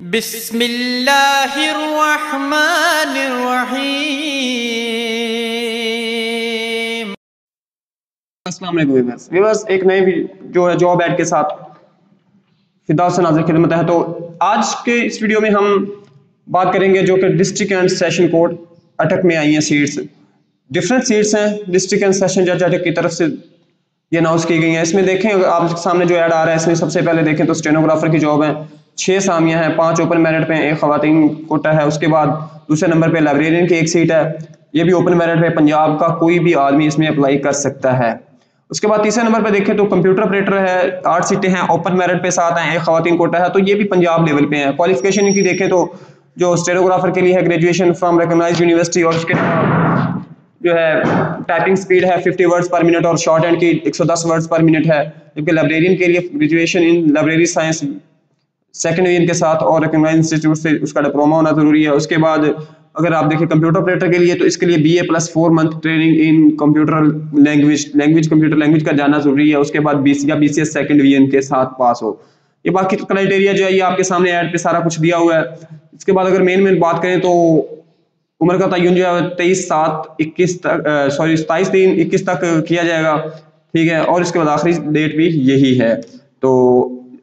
बिस्मिल्लाहिर्रहमानिर्रहीम। अस्सलाम वालेकुम व्यूअर्स, एक नए जो है जॉब ऐड के साथ फिरदौस से नाज़िर खिदमत है। तो आज के इस वीडियो में हम बात करेंगे जो कि डिस्ट्रिक्ट एंड सेशन कोर्ट अटक में आई हैं सीट्स। डिफरेंट सीट्स हैं डिस्ट्रिक्ट एंड सेशन जज अटक की तरफ से ये अनाउंस की गई हैं। इसमें देखें आप सामने जो ऐड आ रहा है, इसमें सबसे पहले देखें तो स्टेनोग्राफर की जॉब है। 6 सामियां हैं, 5 ओपन मेरिट पे, 1 खवातीन कोटा है। उसके बाद दूसरे नंबर पे लाइब्रेरियन की 1 सीट है, ये भी ओपन मेरिट पे। पंजाब का कोई भी आदमी इसमें अप्लाई कर सकता है। उसके बाद तीसरे नंबर पे देखें तो कंप्यूटर ऑपरेटर है, 8 सीटें हैं, ओपन मेरिट पे 7 हैं, 1 खवातीन कोटा है, तो ये भी पंजाब लेवल पे है। क्वालिफिकेशन इनकी देखें तो जो स्टेनोग्राफर के लिए है ग्रेजुएशन फ्रॉम रिकॉग्नाइज्ड यूनिवर्सिटी, और उसके जो है टाइपिंग स्पीड है 50 वर्ड्स पर मिनट और शॉर्ट हैंड की 110 वर्ड्स पर मिनट है। जबकि लाइब्रेरियन के लिए graduation in library science second division के साथ और रिकॉग्नाइज्ड इंस्टीट्यूट से उसका डिप्लोमा होना जरूरी है। उसके बाद अगर आप देखें कंप्यूटर ऑपरेटर के लिए तो इसके लिए BA plus 4 month training in computer language computer language का जाना जरूरी है। उसके बाद BC या BCS सेकेंड डिवीजन के साथ पास हो। ये बाकी क्राइटेरिया जो है ये आपके सामने ऐड पे सारा कुछ दिया हुआ है। इसके बाद अगर मेन बात करें तो उम्र का तयन जो है 27/3/21 तक किया जाएगा, ठीक है। और इसके बाद आखिरी डेट भी यही है। तो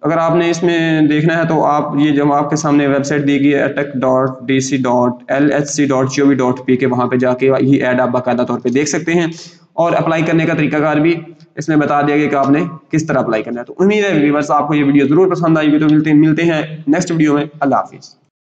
अगर आपने इसमें देखना है तो आप ये जब आपके सामने वेबसाइट दी गई है attack.dc.lhc.gov.p के, वहाँ पे जाके ये ऐड आप बाकायदा तौर पे देख सकते हैं। और अप्लाई करने का तरीकाकार भी इसमें बता दिया गया कि आपने किस तरह अप्लाई करना है। तो उम्मीद है व्यूअर्स आपको ये वीडियो जरूर पसंद आएगी। तो मिलते हैं नेक्स्ट वीडियो में। अल्लाह हाफिज़।